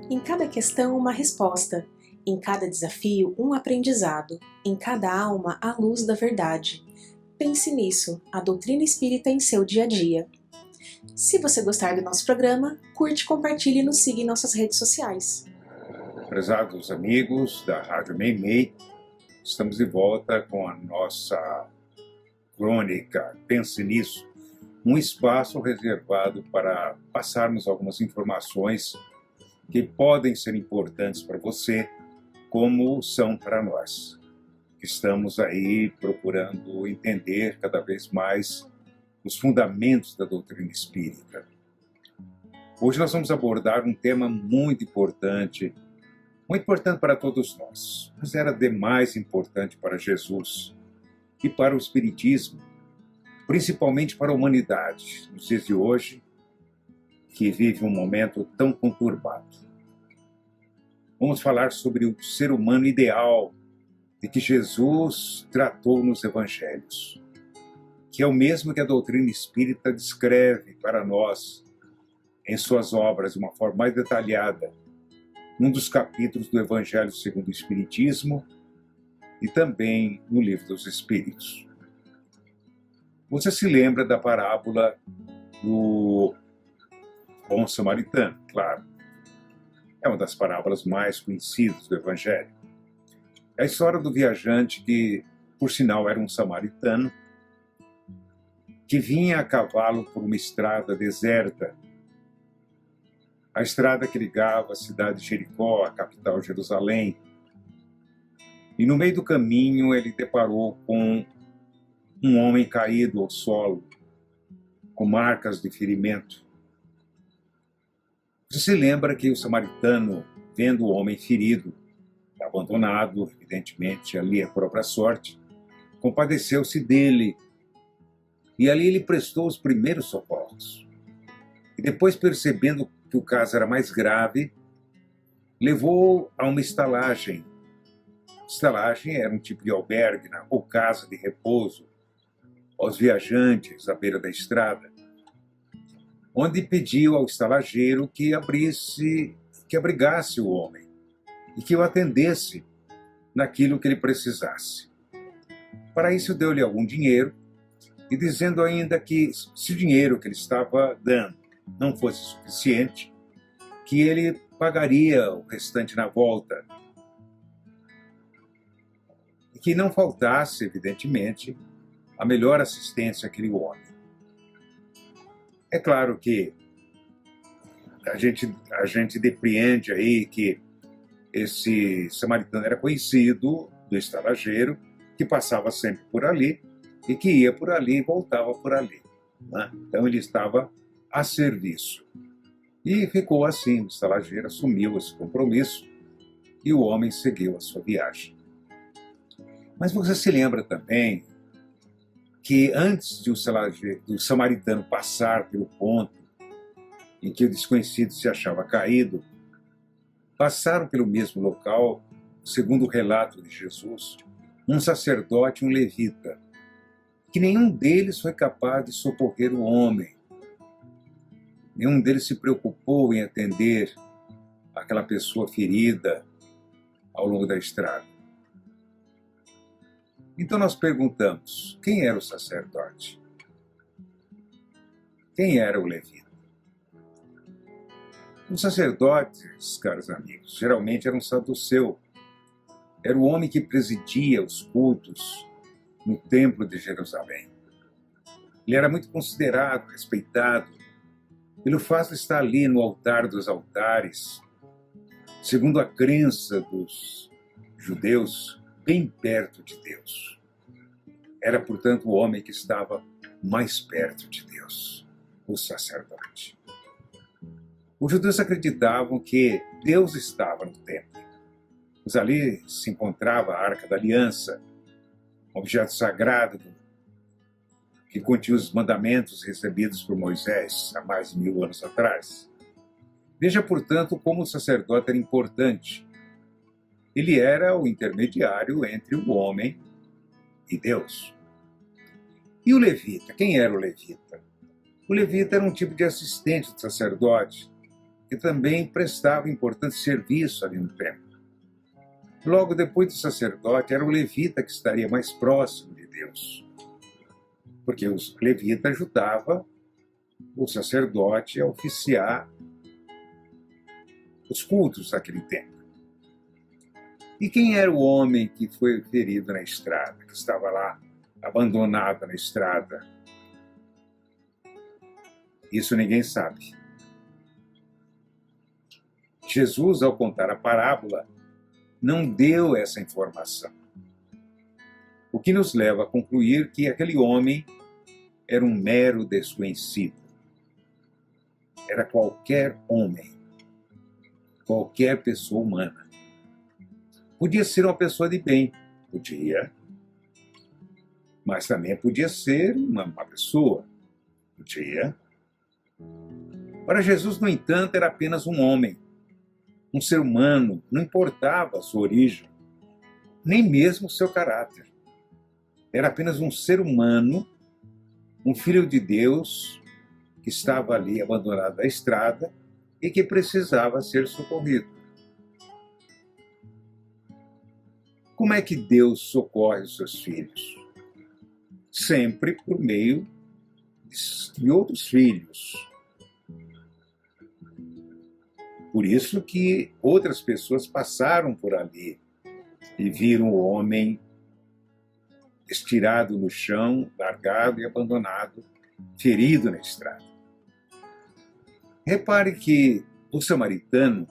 Em cada questão, uma resposta. Em cada desafio, um aprendizado. Em cada alma, a luz da verdade. Pense nisso, a doutrina espírita em seu dia a dia. Se você gostar do nosso programa, curte, compartilhe e nos siga em nossas redes sociais. Prezados amigos da Rádio Meimei, estamos de volta com a nossa crônica Pense Nisso, um espaço reservado para passarmos algumas informações que podem ser importantes para você, como são para nós. Estamos aí procurando entender cada vez mais os fundamentos da doutrina espírita. Hoje nós vamos abordar um tema muito importante para todos nós, mas era demais importante para Jesus e para o Espiritismo, principalmente para a humanidade, nos dias de hoje, que vive um momento tão conturbado. Vamos falar sobre o ser humano ideal de que Jesus tratou nos Evangelhos, que é o mesmo que a doutrina espírita descreve para nós em suas obras de uma forma mais detalhada, num dos capítulos do Evangelho segundo o Espiritismo e também no Livro dos Espíritos. Você se lembra da parábola do bom samaritano, claro. É uma das parábolas mais conhecidas do Evangelho. É a história do viajante que, por sinal, era um samaritano, que vinha a cavalo por uma estrada deserta, a estrada que ligava a cidade de Jericó, a capital Jerusalém. E no meio do caminho ele deparou com um homem caído ao solo, com marcas de ferimento. Você se lembra que o samaritano, vendo o homem ferido, abandonado, evidentemente, ali à própria sorte, compadeceu-se dele. E ali ele prestou os primeiros socorros. E depois, percebendo que o caso era mais grave, levou a uma estalagem. Estalagem era um tipo de albergue, ou casa de repouso, aos viajantes à beira da estrada, onde pediu ao estalageiro que abrigasse o homem e que o atendesse naquilo que ele precisasse. Para isso deu-lhe algum dinheiro e dizendo ainda que se o dinheiro que ele estava dando não fosse suficiente, que ele pagaria o restante na volta. E que não faltasse, evidentemente, a melhor assistência àquele homem. É claro que a gente depreende aí que esse samaritano era conhecido do estalageiro, que passava sempre por ali e que ia por ali e voltava por ali, né? Então ele estava a serviço. E ficou assim, o estalageiro assumiu esse compromisso e o homem seguiu a sua viagem. Mas você se lembra também que antes de do samaritano passar pelo ponto em que o desconhecido se achava caído, passaram pelo mesmo local, segundo o relato de Jesus, um sacerdote e um levita, que nenhum deles foi capaz de socorrer o homem. Nenhum deles se preocupou em atender aquela pessoa ferida ao longo da estrada. Então nós perguntamos, quem era o sacerdote? Quem era o levita? Os sacerdotes, caros amigos, geralmente eram saduceu. Era o homem que presidia os cultos no templo de Jerusalém. Ele era muito considerado, respeitado, pelo fato de estar ali no altar dos altares, segundo a crença dos judeus, bem perto de Deus. Era, portanto, o homem que estava mais perto de Deus, o sacerdote. Os judeus acreditavam que Deus estava no templo, pois ali se encontrava a Arca da Aliança, um objeto sagrado que continha os mandamentos recebidos por Moisés há mais de 1000 anos atrás. Veja, portanto, como o sacerdote era importante. Ele era o intermediário entre o homem e Deus. E o levita? Quem era o levita? O levita era um tipo de assistente do sacerdote, que também prestava importante serviço ali no templo. Logo depois do sacerdote, era o levita que estaria mais próximo de Deus, porque o levita ajudava o sacerdote a oficiar os cultos daquele templo. E quem era o homem que foi ferido na estrada, que estava lá abandonado na estrada? Isso ninguém sabe. Jesus, ao contar a parábola, não deu essa informação. O que nos leva a concluir que aquele homem era um mero desconhecido. Era qualquer homem, qualquer pessoa humana. Podia ser uma pessoa de bem, podia, mas também podia ser uma pessoa, podia. Para Jesus, no entanto, era apenas um homem, um ser humano, não importava a sua origem, nem mesmo o seu caráter. Era apenas um ser humano, um filho de Deus, que estava ali abandonado na estrada e que precisava ser socorrido. Como é que Deus socorre os seus filhos? Sempre por meio de outros filhos. Por isso que outras pessoas passaram por ali e viram o homem estirado no chão, largado e abandonado, ferido na estrada. Repare que o samaritano,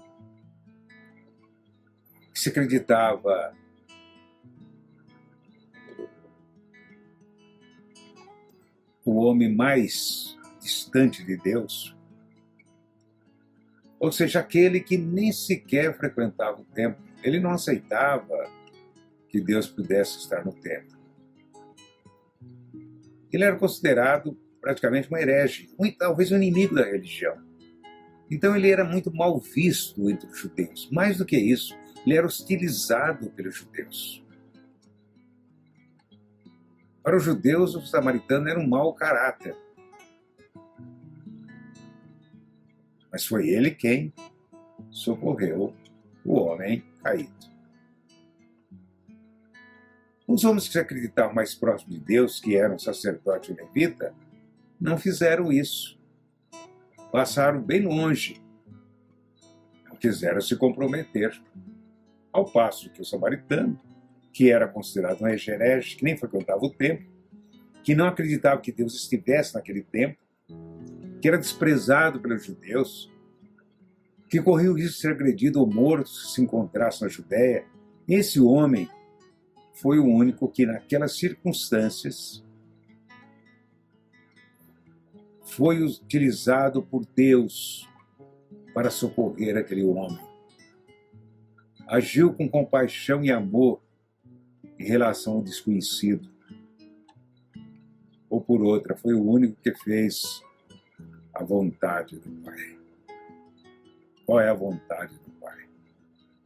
que se acreditava o homem mais distante de Deus, ou seja, aquele que nem sequer frequentava o templo, ele não aceitava que Deus pudesse estar no templo. Ele era considerado praticamente um herege, talvez um inimigo da religião. Então ele era muito mal visto entre os judeus. Mais do que isso, ele era hostilizado pelos judeus. Para os judeus, o samaritano era um mau caráter. Mas foi ele quem socorreu o homem caído. Os homens que se acreditavam mais próximos de Deus, que eram sacerdote e levita, não fizeram isso. Passaram bem longe. Não quiseram se comprometer. Ao passo que o samaritano, que era considerado um herege, que nem frequentava o templo, que não acreditava que Deus estivesse naquele templo, que era desprezado pelos judeus, que corria o risco de ser agredido ou morto se se encontrasse na Judéia, esse homem foi o único que, naquelas circunstâncias, foi utilizado por Deus para socorrer aquele homem. Agiu com compaixão e amor em relação ao desconhecido. Ou por outra, foi o único que fez a vontade do Pai. Qual é a vontade do Pai?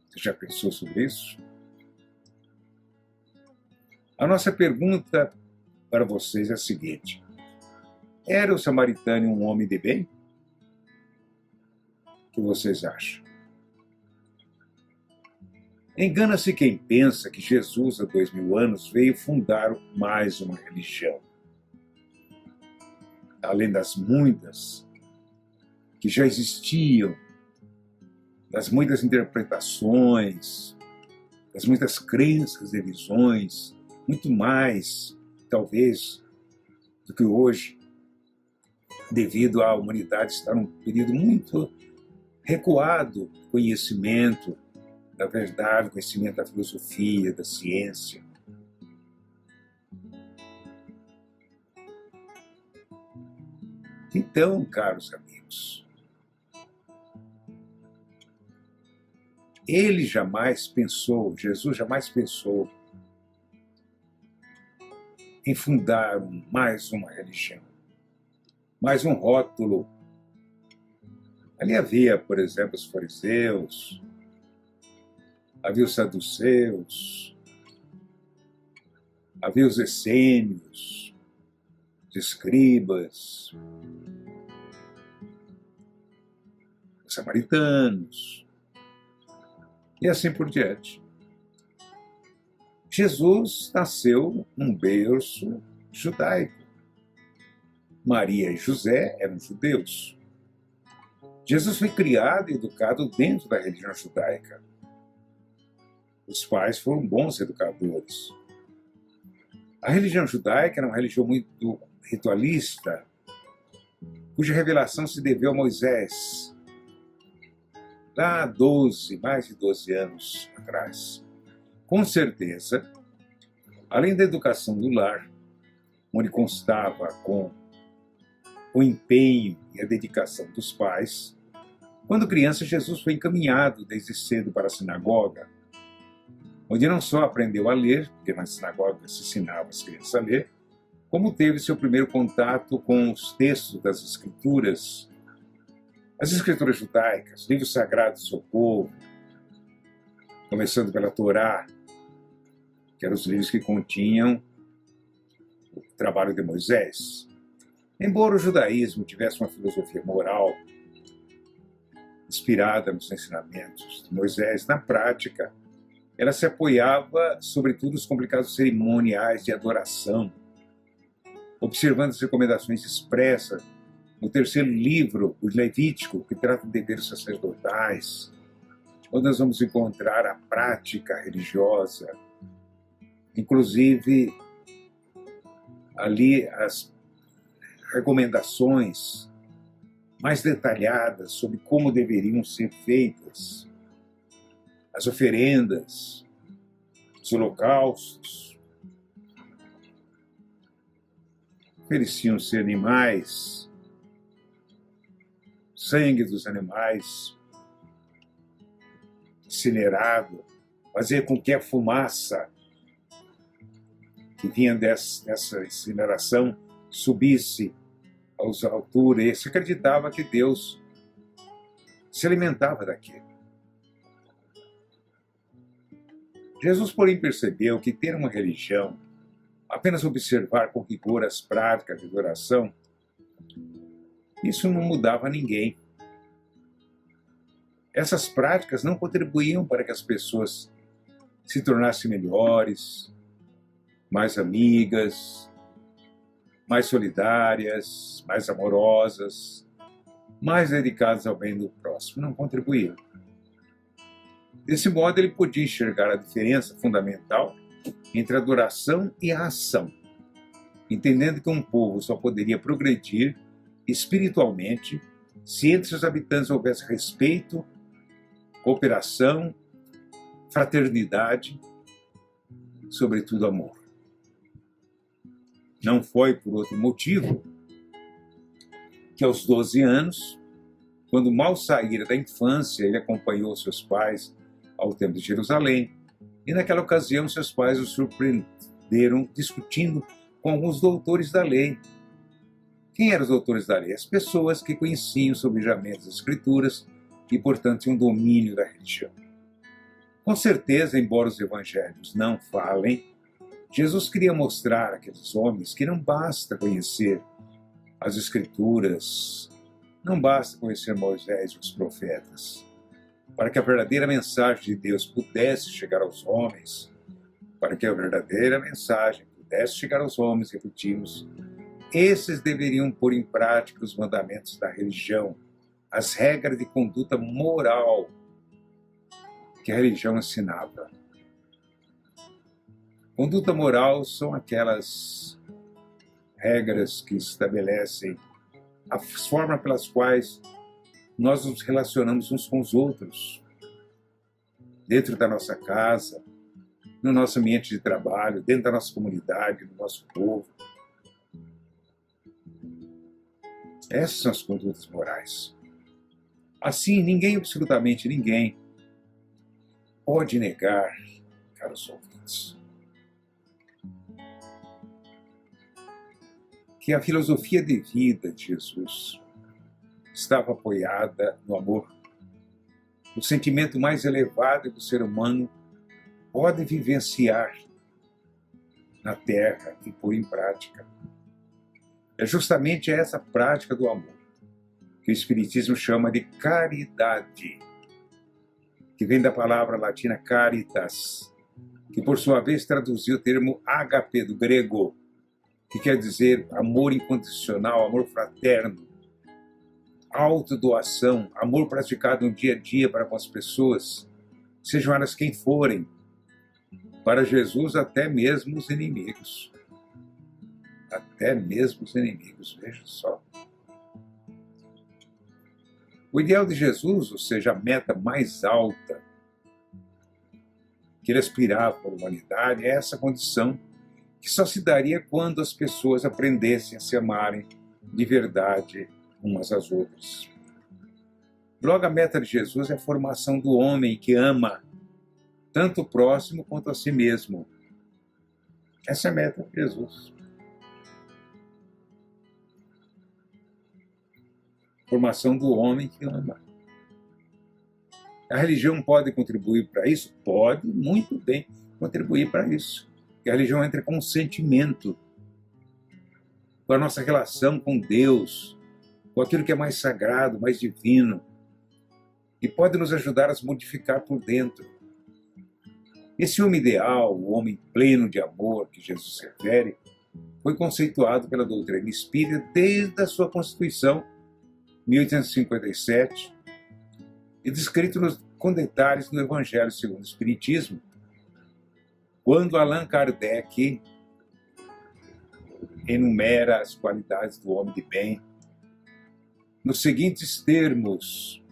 Você já pensou sobre isso? A nossa pergunta para vocês é a seguinte: era o samaritano um homem de bem? O que vocês acham? Engana-se quem pensa que Jesus, há 2000 anos, veio fundar mais uma religião. Além das muitas que já existiam, das muitas interpretações, das muitas crenças e visões, muito mais, talvez, do que hoje, devido à humanidade estar num período muito recuado de conhecimento da verdade, conhecimento da filosofia, da ciência. Então, caros amigos, ele jamais pensou, Jesus jamais pensou em fundar mais uma religião, mais um rótulo. Ali havia, por exemplo, os fariseus, havia os saduceus, havia os essênios, os escribas, os samaritanos, e assim por diante. Jesus nasceu num berço judaico. Maria e José eram judeus. Jesus foi criado e educado dentro da religião judaica. Os pais foram bons educadores. A religião judaica era uma religião muito ritualista, cuja revelação se deveu a Moisés, lá há mais de 12 anos atrás. Com certeza, além da educação do lar, onde constava com o empenho e a dedicação dos pais, quando criança, Jesus foi encaminhado desde cedo para a sinagoga, onde não só aprendeu a ler, porque na sinagoga se ensinava as crianças a ler, como teve seu primeiro contato com os textos das Escrituras, as Escrituras judaicas, livros sagrados do seu povo, começando pela Torá, que eram os livros que continham o trabalho de Moisés. Embora o judaísmo tivesse uma filosofia moral inspirada nos ensinamentos de Moisés, na prática, ela se apoiava, sobretudo, nos complicados cerimoniais de adoração, observando as recomendações expressas no terceiro livro, o Levítico, que trata de deveres sacerdotais, onde nós vamos encontrar a prática religiosa, inclusive ali as recomendações mais detalhadas sobre como deveriam ser feitas as oferendas, os holocaustos. Ofereciam-se animais, sangue dos animais incinerado, fazia com que a fumaça que vinha dessa incineração subisse às alturas, e se acreditava que Deus se alimentava daquilo. Jesus, porém, percebeu que ter uma religião, apenas observar com rigor as práticas de adoração, isso não mudava ninguém. Essas práticas não contribuíam para que as pessoas se tornassem melhores, mais amigas, mais solidárias, mais amorosas, mais dedicadas ao bem do próximo. Não contribuíam. Desse modo, ele podia enxergar a diferença fundamental entre a adoração e a ação, entendendo que um povo só poderia progredir espiritualmente se entre seus habitantes houvesse respeito, cooperação, fraternidade, sobretudo amor. Não foi por outro motivo que aos 12 anos, quando mal saíra da infância, ele acompanhou seus pais ao Templo de Jerusalém, e naquela ocasião seus pais o surpreenderam discutindo com alguns doutores da lei. Quem eram os doutores da lei? As pessoas que conheciam sobre das Escrituras e, portanto, tinham domínio da religião. Com certeza, embora os evangelhos não falem, Jesus queria mostrar àqueles homens que não basta conhecer as Escrituras, não basta conhecer Moisés e os profetas. Para que a verdadeira mensagem de Deus pudesse chegar aos homens, para que a verdadeira mensagem pudesse chegar aos homens, repetimos, esses deveriam pôr em prática os mandamentos da religião, as regras de conduta moral que a religião ensinava. Conduta moral são aquelas regras que estabelecem as formas pelas quais nós nos relacionamos uns com os outros, dentro da nossa casa, no nosso ambiente de trabalho, dentro da nossa comunidade, do nosso povo. Essas são as condutas morais. Assim, ninguém, absolutamente ninguém, pode negar, caros ouvintes, que a filosofia de vida de Jesus estava apoiada no amor. O sentimento mais elevado que o ser humano pode vivenciar na Terra e pôr em prática. É justamente essa prática do amor que o Espiritismo chama de caridade, que vem da palavra latina caritas, que por sua vez traduziu o termo ágape do grego, que quer dizer amor incondicional, amor fraterno, autodoação, amor praticado no dia a dia para com as pessoas, sejam elas quem forem, para Jesus até mesmo os inimigos. Até mesmo os inimigos, veja só. O ideal de Jesus, ou seja, a meta mais alta que ele aspirava para a humanidade, é essa condição que só se daria quando as pessoas aprendessem a se amarem de verdade umas às outras. Logo, a meta de Jesus é a formação do homem que ama tanto o próximo quanto a si mesmo. Essa é a meta de Jesus. Formação do homem que ama. A religião pode contribuir para isso? Pode muito bem contribuir para isso. Porque a religião entra com um sentimento, com a nossa relação com Deus, com aquilo que é mais sagrado, mais divino, e pode nos ajudar a se modificar por dentro. Esse homem ideal, o homem pleno de amor que Jesus se refere, foi conceituado pela doutrina espírita desde a sua constituição, 1857, e descrito com detalhes no Evangelho segundo o Espiritismo, quando Allan Kardec enumera as qualidades do homem de bem nos seguintes termos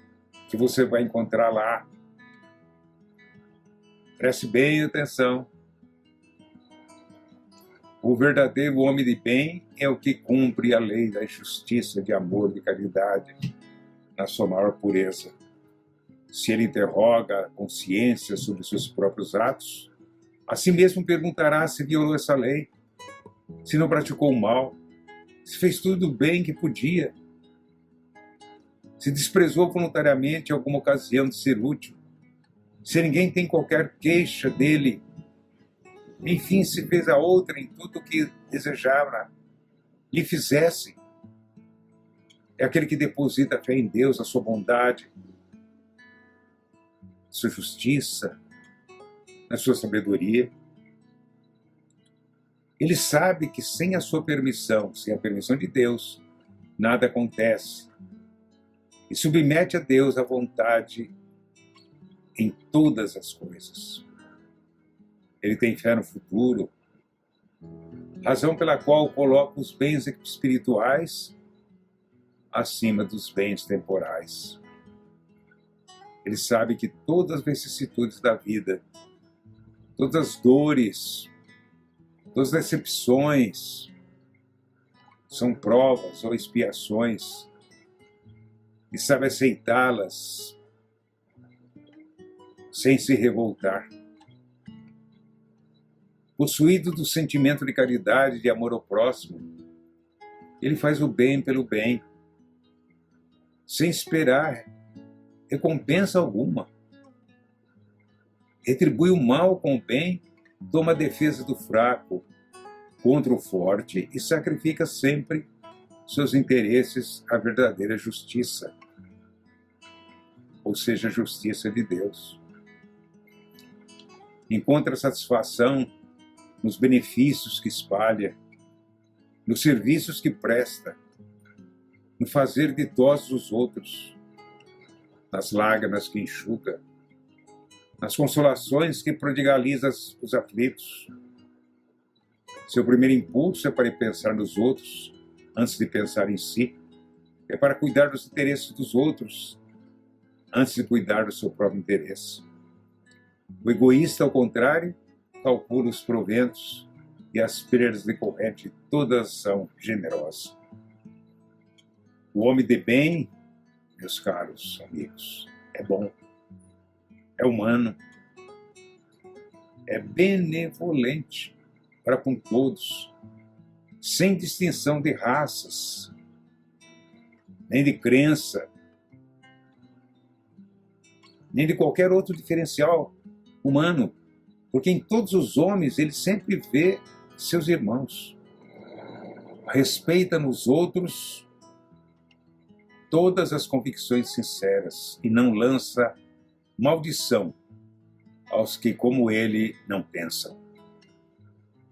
que você vai encontrar lá. Preste bem atenção. O verdadeiro homem de bem é o que cumpre a lei da justiça, de amor, de caridade, na sua maior pureza. Se ele interroga a consciência sobre seus próprios atos, a si mesmo perguntará se violou essa lei, se não praticou o mal, se fez tudo o bem que podia, se desprezou voluntariamente alguma ocasião de ser útil, se ninguém tem qualquer queixa dele, enfim, se fez a outra em tudo o que desejava lhe fizesse. É aquele que deposita a fé em Deus, a sua bondade, a sua justiça, a sua sabedoria. Ele sabe que sem a sua permissão, sem a permissão de Deus, nada acontece. E submete a Deus a vontade em todas as coisas. Ele tem fé no futuro, razão pela qual coloca os bens espirituais acima dos bens temporais. Ele sabe que todas as vicissitudes da vida, todas as dores, todas as decepções são provas ou expiações, e sabe aceitá-las sem se revoltar. Possuído do sentimento de caridade, de amor ao próximo, ele faz o bem pelo bem, sem esperar recompensa alguma. Retribui o mal com o bem, toma a defesa do fraco contra o forte e sacrifica sempre seus interesses à verdadeira justiça, ou seja, a justiça de Deus. Encontra satisfação nos benefícios que espalha, nos serviços que presta, no fazer ditosos os outros, nas lágrimas que enxuga, nas consolações que prodigaliza os aflitos. Seu primeiro impulso é para pensar nos outros, antes de pensar em si. É para cuidar dos interesses dos outros, antes de cuidar do seu próprio interesse. O egoísta, ao contrário, calcula os proventos e as perdas decorrentes de toda ação generosa. O homem de bem, meus caros amigos, é bom, é humano, é benevolente para com todos, sem distinção de raças, nem de crença, nem de qualquer outro diferencial humano, porque em todos os homens ele sempre vê seus irmãos. Respeita nos outros todas as convicções sinceras e não lança maldição aos que, como ele, não pensam.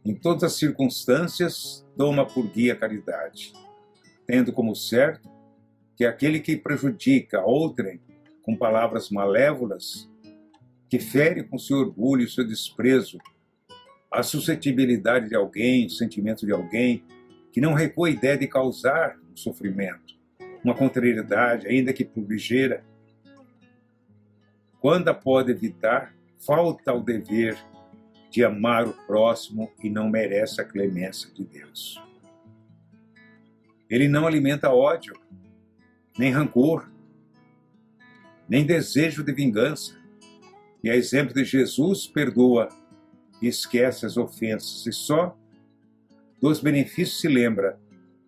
Em todas as circunstâncias, toma por guia a caridade, tendo como certo que aquele que prejudica outrem com palavras malévolas, que fere com seu orgulho e seu desprezo a suscetibilidade de alguém, o sentimento de alguém, que não recua a ideia de causar um sofrimento, uma contrariedade, ainda que por ligeira, quando a pode evitar, falta ao dever de amar o próximo e não merece a clemência de Deus. Ele não alimenta ódio, nem rancor, nem desejo de vingança. E a exemplo de Jesus, perdoa e esquece as ofensas, e só dos benefícios se lembra,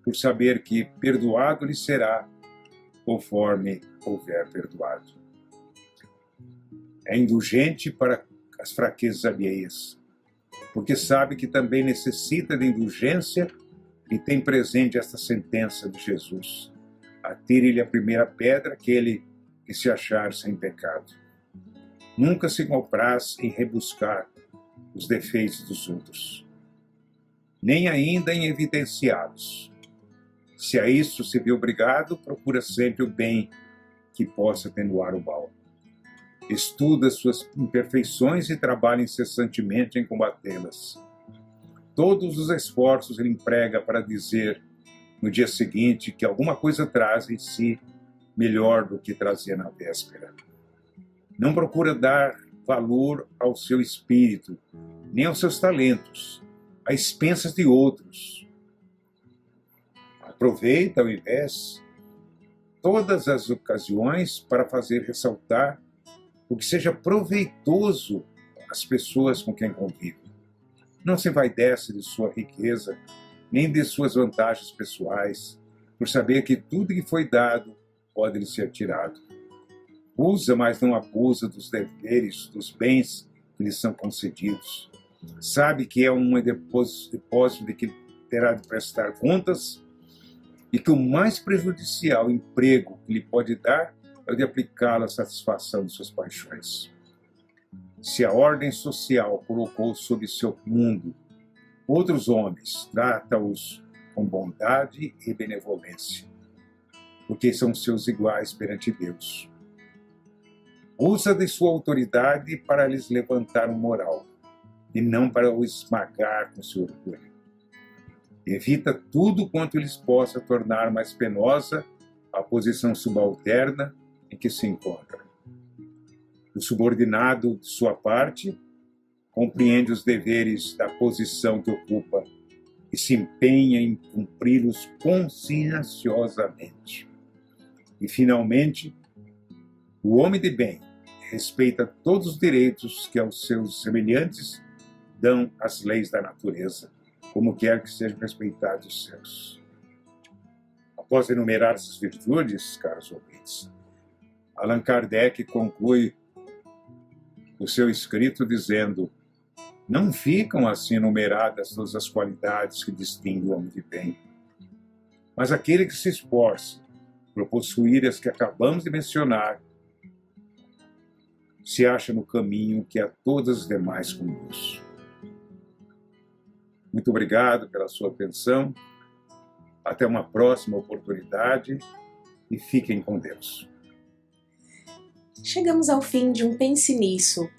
por saber que perdoado lhe será, conforme houver perdoado. É indulgente para as fraquezas alheias, porque sabe que também necessita de indulgência e tem presente esta sentença de Jesus: atire-lhe a primeira pedra aquele que se achar sem pecado. Nunca se compraz em rebuscar os defeitos dos outros, nem ainda em evidenciá-los. Se a isso se vê obrigado, procura sempre o bem que possa atenuar o mal. Estuda suas imperfeições e trabalha incessantemente em combatê-las. Todos os esforços ele emprega para dizer no dia seguinte que alguma coisa traz em si melhor do que trazia na véspera. Não procura dar valor ao seu espírito, nem aos seus talentos, a expensas de outros. Aproveita, ao invés, todas as ocasiões para fazer ressaltar o que seja proveitoso às pessoas com quem convive. Não se envaidece de sua riqueza, nem de suas vantagens pessoais, por saber que tudo que foi dado pode lhe ser tirado. Usa, mas não abusa dos deveres, dos bens que lhe são concedidos. Sabe que é um depósito de que terá de prestar contas e que o mais prejudicial emprego que lhe pode dar é o de aplicá-lo à satisfação de suas paixões. Se a ordem social colocou sob seu mundo outros homens, trata-os com bondade e benevolência, porque são seus iguais perante Deus. Usa de sua autoridade para lhes levantar um moral, e não para o esmagar com seu orgulho. Evita tudo quanto lhes possa tornar mais penosa a posição subalterna em que se encontra. O subordinado, de sua parte, compreende os deveres da posição que ocupa e se empenha em cumpri-los conscienciosamente. E, finalmente, o homem de bem respeita todos os direitos que aos seus semelhantes dão as leis da natureza, como quer que sejam respeitados os seus. Após enumerar essas virtudes, caros ouvintes, Allan Kardec conclui o seu escrito dizendo: não ficam assim enumeradas todas as qualidades que distinguem o homem de bem, mas aquele que se esforça por possuir as que acabamos de mencionar se acha no caminho que a todas as demais conduz. Muito obrigado pela sua atenção. Até uma próxima oportunidade e fiquem com Deus. Chegamos ao fim de um Pense Nisso.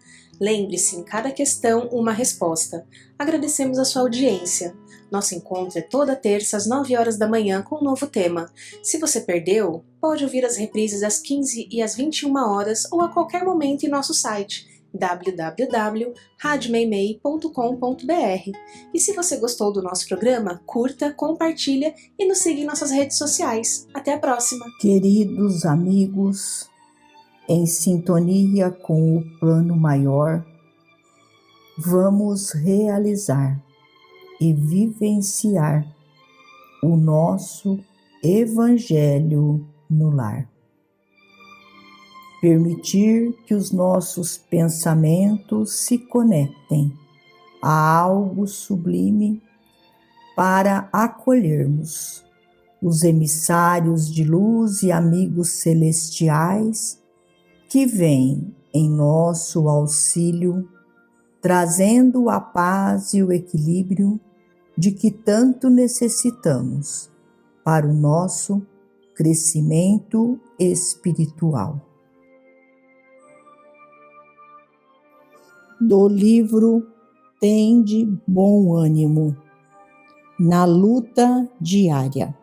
Lembre-se, em cada questão, uma resposta. Agradecemos a sua audiência. Nosso encontro é toda terça às 9 horas da manhã com um novo tema. Se você perdeu, pode ouvir as reprises às 15 e às 21 horas ou a qualquer momento em nosso site www.radiomeimei.com.br. E se você gostou do nosso programa, curta, compartilha e nos siga em nossas redes sociais. Até a próxima! Queridos amigos, em sintonia com o plano maior, vamos realizar e vivenciar o nosso Evangelho no lar. Permitir que os nossos pensamentos se conectem a algo sublime para acolhermos os emissários de luz e amigos celestiais que vêm em nosso auxílio, trazendo a paz e o equilíbrio de que tanto necessitamos para o nosso crescimento espiritual. Do livro Tende Bom Ânimo, na luta diária.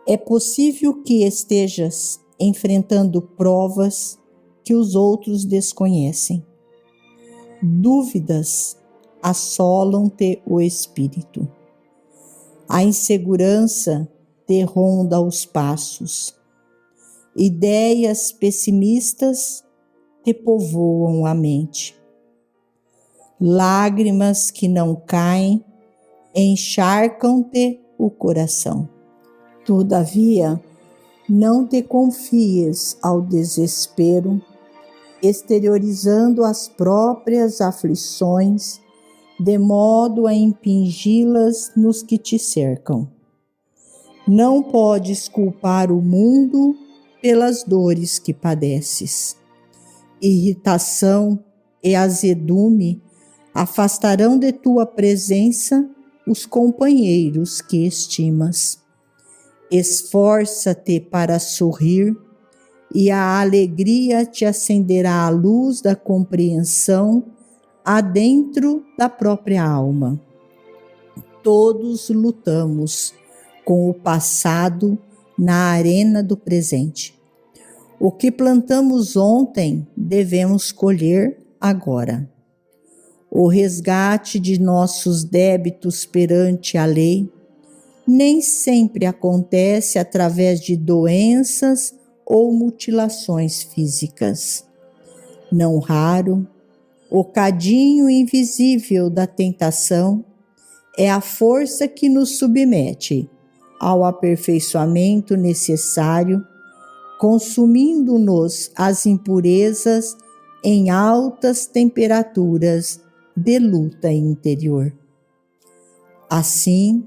É possível que estejas enfrentando provas que os outros desconhecem. Dúvidas assolam-te o espírito. A insegurança te ronda os passos. Ideias pessimistas te povoam a mente. Lágrimas que não caem encharcam-te o coração. Todavia, não te confies ao desespero, exteriorizando as próprias aflições, de modo a impingi-las nos que te cercam. Não podes culpar o mundo pelas dores que padeces. Irritação e azedume afastarão de tua presença os companheiros que estimas. Esforça-te para sorrir e a alegria te acenderá a luz da compreensão adentro da própria alma. Todos lutamos com o passado na arena do presente. O que plantamos ontem devemos colher agora. O resgate de nossos débitos perante a lei nem sempre acontece através de doenças ou mutilações físicas. Não raro, o cadinho invisível da tentação é a força que nos submete ao aperfeiçoamento necessário, consumindo-nos as impurezas em altas temperaturas de luta interior. Assim,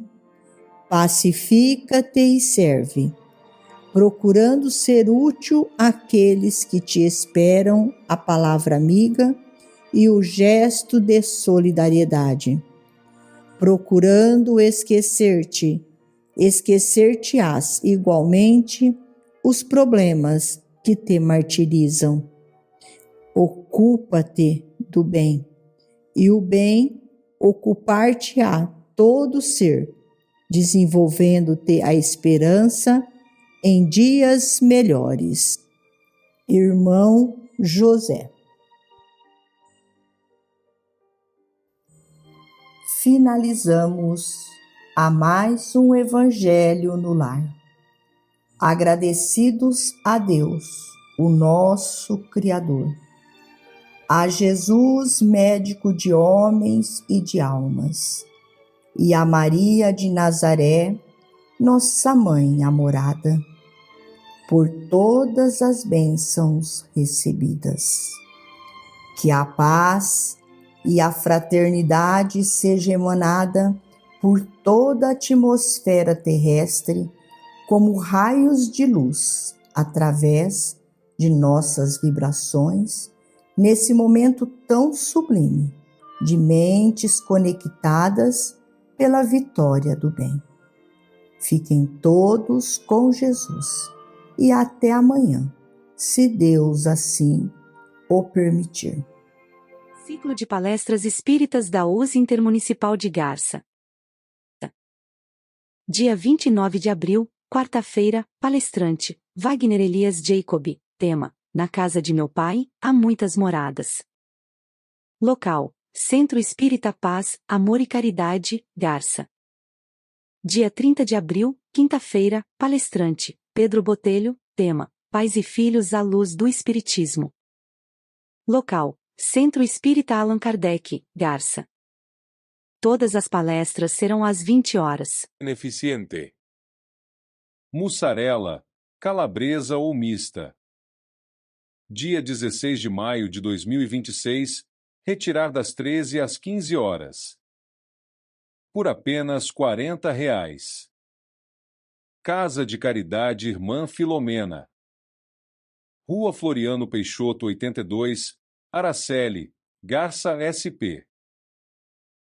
pacifica-te e serve, procurando ser útil àqueles que te esperam a palavra amiga e o gesto de solidariedade. Procurando esquecer-te-ás igualmente os problemas que te martirizam. Ocupa-te do bem, e o bem ocupar-te-á todo ser, desenvolvendo-te a esperança em dias melhores. Irmão José. Finalizamos a mais um Evangelho no Lar. Agradecidos a Deus, o nosso Criador, a Jesus, médico de homens e de almas, e a Maria de Nazaré, nossa mãe amorada, por todas as bênçãos recebidas. Que a paz e a fraternidade seja emanada por toda a atmosfera terrestre como raios de luz através de nossas vibrações nesse momento tão sublime de mentes conectadas pela vitória do bem. Fiquem todos com Jesus e até amanhã, se Deus assim o permitir. Ciclo de palestras espíritas da US Intermunicipal de Garça. Dia 29 de abril, quarta-feira, palestrante, Wagner Elias Jacob, tema, na casa de meu pai, há muitas moradas. Local, Centro Espírita Paz, Amor e Caridade, Garça. Dia 30 de abril, quinta-feira, palestrante, Pedro Botelho, tema, Pais e Filhos à Luz do Espiritismo. Local, Centro Espírita Allan Kardec, Garça. Todas as palestras serão às 20 horas. Beneficiente. Mussarela, calabresa ou mista. Dia 16 de maio de 2026, retirar das 13 às 15 horas. Por apenas R$ 40. Casa de Caridade Irmã Filomena. Rua Floriano Peixoto 82, Araceli, Garça SP.